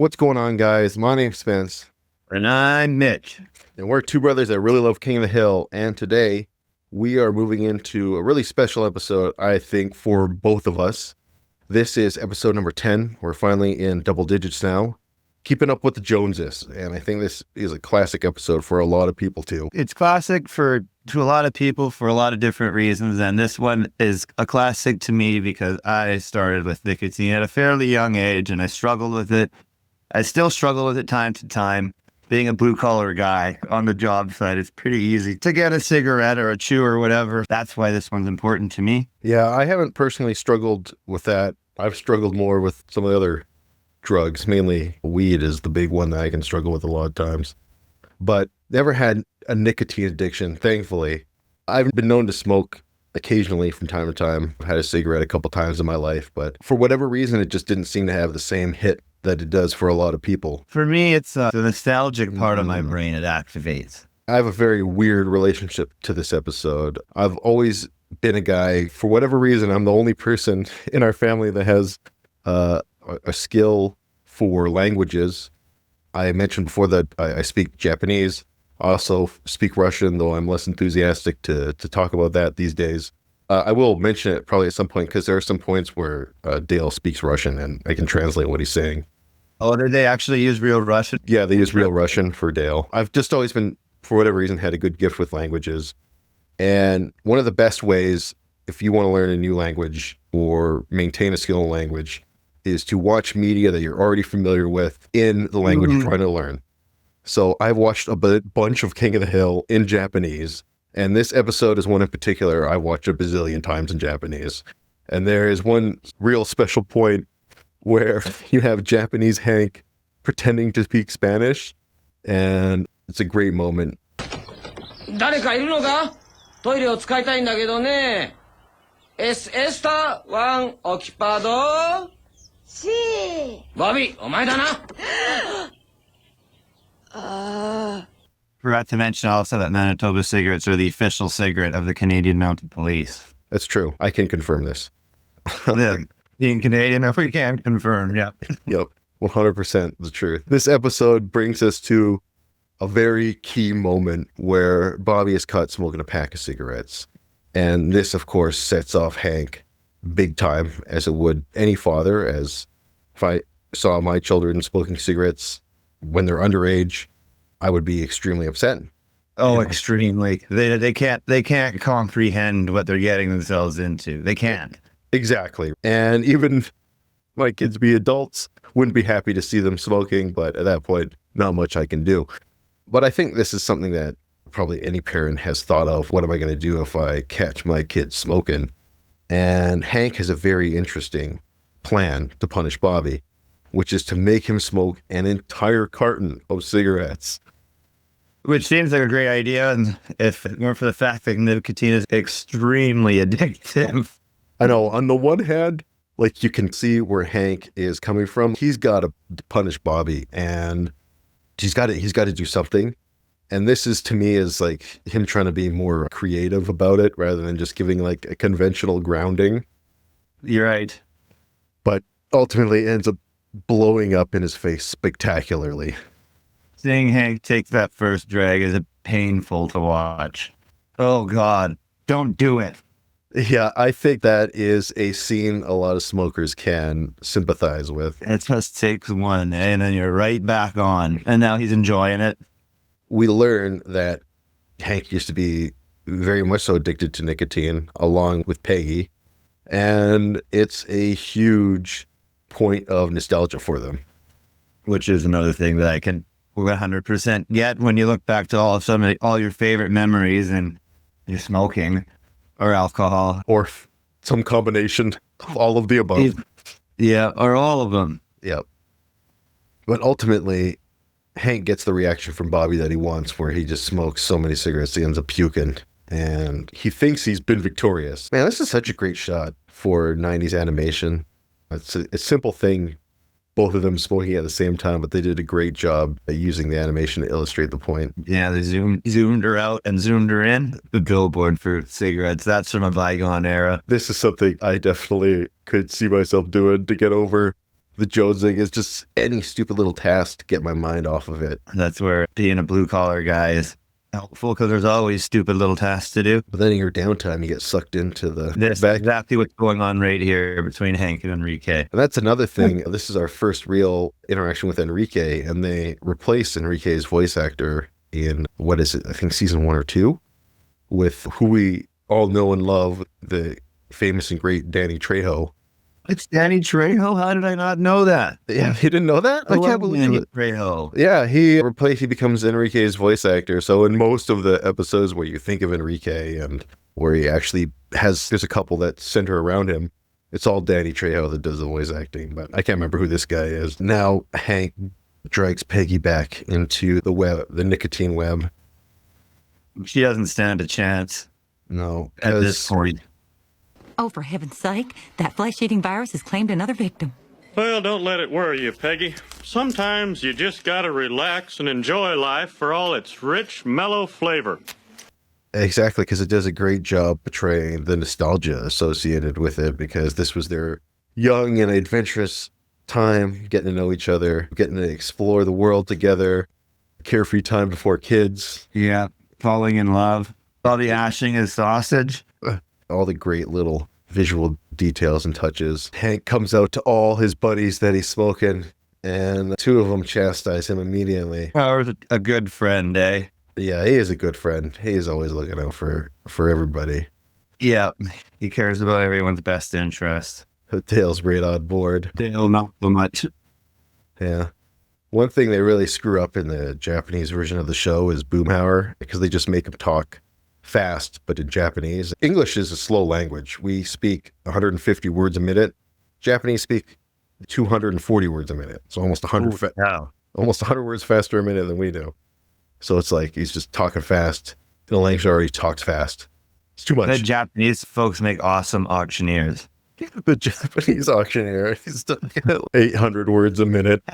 What's going on, guys? My name's Spence. And I'm Mitch. And we're two brothers that really love King of the Hill. And today we are moving into a really special episode, I think, for both of us. This is episode number 10. We're finally in double digits now. Keeping up with the Joneses. And I think this is a classic episode for a lot of people, too. It's classic to a lot of people for a lot of different reasons. And this one is a classic to me because I started with nicotine at a fairly young age and I struggled with it. I still struggle with it time to time. Being a blue-collar guy on the job site, it's pretty easy to get a cigarette or a chew or whatever. That's why this one's important to me. Yeah, I haven't personally struggled with that. I've struggled more with some of the other drugs. Mainly weed is the big one that I can struggle with a lot of times. But never had a nicotine addiction, thankfully. I've been known to smoke occasionally from time to time. I've had a cigarette a couple times in my life, but for whatever reason, it just didn't seem to have the same hit that it does for a lot of people. For me, it's the nostalgic part of my brain it activates. I have a very weird relationship to this episode. I've always been a guy, for whatever reason, I'm the only person in our family that has a skill for languages. I mentioned before that I speak Japanese. I also speak Russian, though I'm less enthusiastic to talk about that these days. I will mention it probably at some point because there are some points where Dale speaks Russian and I can translate what he's saying. Oh, did they actually use real Russian? Yeah, they use real Russian for Dale. I've just always been, for whatever reason, had a good gift with languages. And one of the best ways, if you want to learn a new language or maintain a skill in language, is to watch media that you're already familiar with in the language you're trying to learn. So I've watched a bunch of King of the Hill in Japanese. And this episode is one in particular I watched a bazillion times in Japanese. And there is one real special point where you have Japanese Hank pretending to speak Spanish. And it's a great moment. 誰かいるのか? トイレを使いたいんだけどね. Es esta one ocupado? Sí. Bobby, お前だな. Forgot to mention also that Manitoba cigarettes are the official cigarette of the Canadian Mounted Police. That's true. I can confirm this. Yeah, being Canadian, if we can confirm, yeah. Yep, 100% the truth. This episode brings us to a very key moment where Bobby is caught smoking a pack of cigarettes. And this, of course, sets off Hank big time, as it would any father, as if I saw my children smoking cigarettes when they're underage, I would be extremely upset. Oh, extremely. They can't comprehend what they're getting themselves into. They can't. Exactly. And even my kids be adults, wouldn't be happy to see them smoking, but at that point, not much I can do. But I think this is something that probably any parent has thought of. What am I going to do if I catch my kid smoking? And Hank has a very interesting plan to punish Bobby, which is to make him smoke an entire carton of cigarettes. Which seems like a great idea, and if it weren't for the fact that nicotine is extremely addictive. I know, on the one hand, like, you can see where Hank is coming from. He's got to punish Bobby, and he's got to do something. And this is, to me, is like him trying to be more creative about it rather than just giving like a conventional grounding. You're right. But ultimately ends up blowing up in his face spectacularly. Seeing Hank take that first drag is painful to watch. Oh, God. Don't do it. Yeah, I think that is a scene a lot of smokers can sympathize with. It just takes one, and then you're right back on. And now he's enjoying it. We learn that Hank used to be very much so addicted to nicotine, along with Peggy. And it's a huge point of nostalgia for them. Which is another thing that I can 100% get when you look back to all your favorite memories and you're smoking or alcohol. Or some combination of all of the above. Yeah, or all of them. Yep. But ultimately, Hank gets the reaction from Bobby that he wants, where he just smokes so many cigarettes he ends up puking. And he thinks he's been victorious. Man, this is such a great shot for 90s animation. It's a simple thing, both of them smoking at the same time, but they did a great job at using the animation to illustrate the point. Yeah, they zoomed her out and zoomed her in. The billboard for cigarettes, that's from a bygone era. This is something I definitely could see myself doing to get over the jonesing is just any stupid little task to get my mind off of it. That's where being a blue collar guy is helpful because there's always stupid little tasks to do. But then in your downtime, you get sucked into the That's back. exactly what's going on right here between Hank and Enrique. And that's another thing. This is our first real interaction with Enrique, and they replaced Enrique's voice actor in, what is it? I think season 1 or 2, with who we all know and love, the famous and great Danny Trejo. It's Danny Trejo? How did I not know that? Yeah, you didn't know that? I can't believe Danny it. Trejo. Yeah, he becomes Enrique's voice actor. So in most of the episodes where you think of Enrique and where he actually there's a couple that center around him, it's all Danny Trejo that does the voice acting. But I can't remember who this guy is. Now Hank drags Peggy back into the nicotine web. She doesn't stand a chance No, at this point. Oh, for heaven's sake, that flesh-eating virus has claimed another victim. Well, don't let it worry you, Peggy. Sometimes you just gotta relax and enjoy life for all its rich, mellow flavor. Exactly, because it does a great job portraying the nostalgia associated with it, because this was their young and adventurous time, getting to know each other, getting to explore the world together, carefree time before kids. Yeah, falling in love. All the ashing his sausage. All the great little visual details and touches. Hank comes out to all his buddies that he's smoking, and 2 of them chastise him immediately. Power's a good friend, eh? Yeah, he is a good friend. He is always looking out for everybody. Yeah, he cares about everyone's best interest. Dale's right on board. Dale, not so much. Yeah. One thing they really screw up in the Japanese version of the show is Boomhauer, because they just make him talk fast, but in Japanese. English is a slow language. We speak 150 words a minute. Japanese speak 240 words a minute. So almost 100 almost 100 words faster a minute than we do. So it's like he's just talking fast. The language already talks fast. It's too much. The Japanese folks make awesome auctioneers. The Japanese auctioneer is 800 words a minute.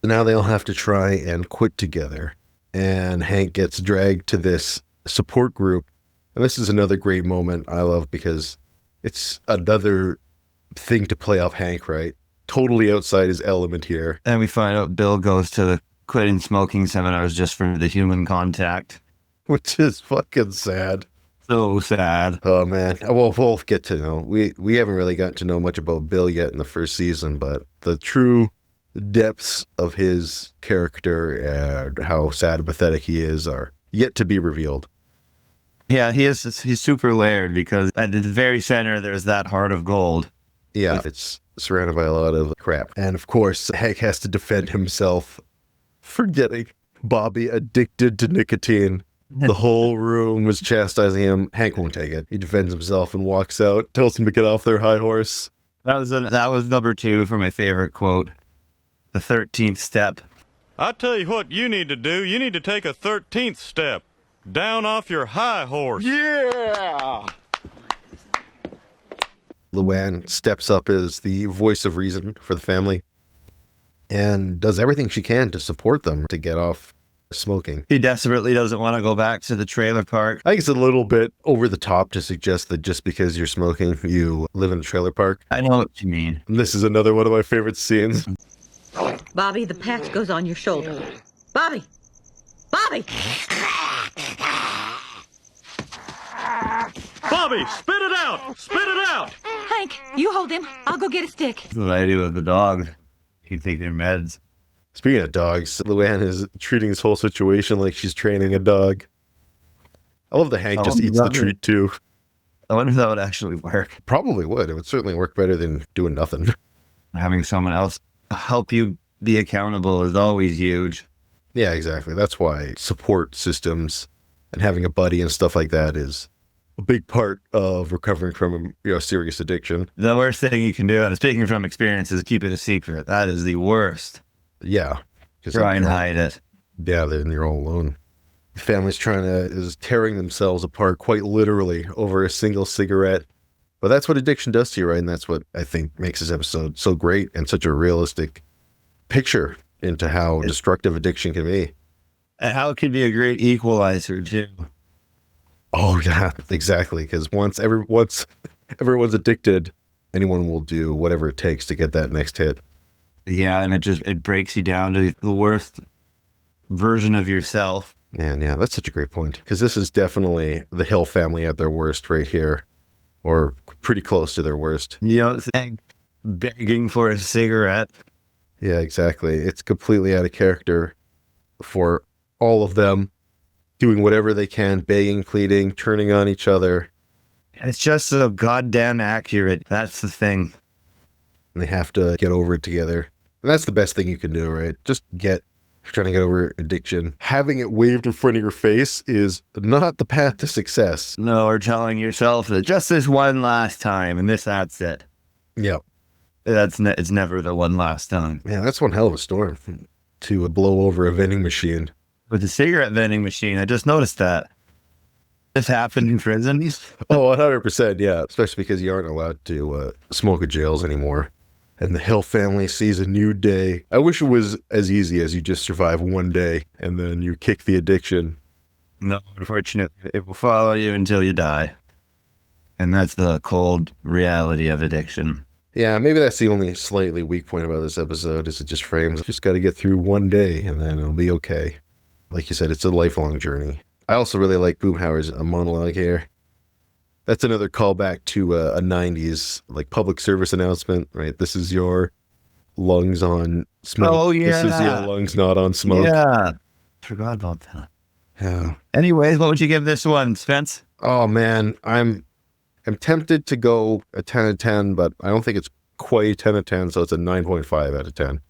Now they all have to try and quit together. And Hank gets dragged to this support group. And this is another great moment I love, because it's another thing to play off Hank, right? Totally outside his element here. And we find out Bill goes to the quitting smoking seminars just for the human contact. Which is fucking sad. So sad. Oh man. Well, we'll get to know. We haven't really gotten to know much about Bill yet in the first season, but the true depths of his character and how sad and pathetic he is are yet to be revealed. Yeah, he's super layered, because at the very center there's that heart of gold. Yeah, it's surrounded by a lot of crap. And of course, Hank has to defend himself for getting Bobby addicted to nicotine. The whole room was chastising him. Hank won't take it. He defends himself and walks out, tells him to get off their high horse. That was number 2 for my favorite quote. The 13th step. I tell you what you need to do. You need to take a 13th step. Down off your high horse. Yeah! Luann steps up as the voice of reason for the family and does everything she can to support them to get off smoking. He desperately doesn't want to go back to the trailer park. I think it's a little bit over the top to suggest that just because you're smoking, you live in a trailer park. I know what you mean. And this is another one of my favorite scenes. Bobby, the patch goes on your shoulder. Bobby! Bobby! Bobby, spit it out! Spit it out! Hank, you hold him. I'll go get a stick. That's what I do with the dog. He'd take their meds. Speaking of dogs, Luann is treating this whole situation like she's training a dog. I love that Hank just eats the treat too. I wonder if that would actually work. Probably would. It would certainly work better than doing nothing. Having someone else help you be accountable is always huge. Yeah, exactly. That's why support systems and having a buddy and stuff like that is a big part of recovering from serious addiction. The worst thing you can do, and speaking from experience, is keep it a secret. That is the worst. Yeah. Try and hide it. Yeah, then you're all alone. The family's is tearing themselves apart quite literally over a single cigarette. But that's what addiction does to you, right? And that's what I think makes this episode so great and such a realistic picture into how destructive addiction can be. And how it can be a great equalizer, too. Oh, yeah, exactly. Because once everyone's addicted, anyone will do whatever it takes to get that next hit. Yeah, and it breaks you down to the worst version of yourself. Man, yeah, that's such a great point. Because this is definitely the Hill family at their worst right here. Or pretty close to their worst. You know what I'm saying? Begging for a cigarette. Yeah, exactly. It's completely out of character for all of them, doing whatever they can, begging, pleading, turning on each other. It's just so goddamn accurate. That's the thing. And they have to get over it together. And that's the best thing you can do, right? Just trying to get over addiction. Having it waved in front of your face is not the path to success. No, or telling yourself that just this one last time, and that's it. Yep. It's never the one last time. Man, that's one hell of a storm to blow over a vending machine. With the cigarette vending machine, I just noticed that. This happened in prison? Oh, 100%, yeah. Especially because you aren't allowed to smoke at jails anymore. And the Hill family sees a new day. I wish it was as easy as you just survive one day and then you kick the addiction. No, unfortunately, it will follow you until you die. And that's the cold reality of addiction. Yeah, maybe that's the only slightly weak point about this episode is it just frames, just got to get through one day and then it'll be okay. Like you said, it's a lifelong journey. I also really like Boomhauer's monologue here. That's another callback to a 90s like public service announcement, right? This is your lungs on smoke. Oh, yeah. This is your lungs not on smoke. Yeah. Forgot about that. Yeah. Anyways, what would you give this one, Spence? Oh, man. I'm tempted to go a 10 out of 10, but I don't think it's quite 10 out of 10, so it's a 9.5 out of 10.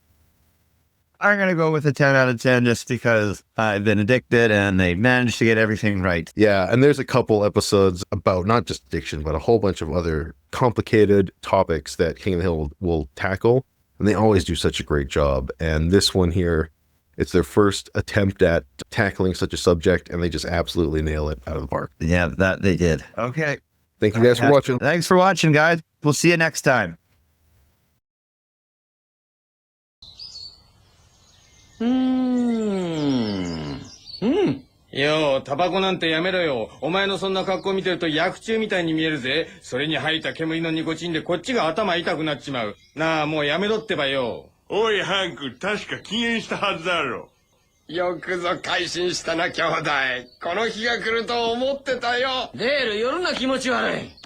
I'm going to go with a 10 out of 10 just because I've been addicted and they managed to get everything right. Yeah, and there's a couple episodes about not just addiction, but a whole bunch of other complicated topics that King of the Hill will tackle, and they always do such a great job. And this one here, it's their first attempt at tackling such a subject, and they just absolutely nail it out of the park. Yeah, that they did. Okay. Thank you guys for watching. Thanks for watching, guys. We'll see you next time. よう、タバコなんてやめろよ。お前のそんな格好見てると薬中みたいに見えるぜ。それに吐いた煙のニコチンでこっちが頭痛くなっちまう。なあ、もうやめろってばよ。おい、ハンク、確か禁煙したはずだろ。よくぞ改心したな、兄弟。この日が来ると思ってたよ。デール、夜な気持ち悪い。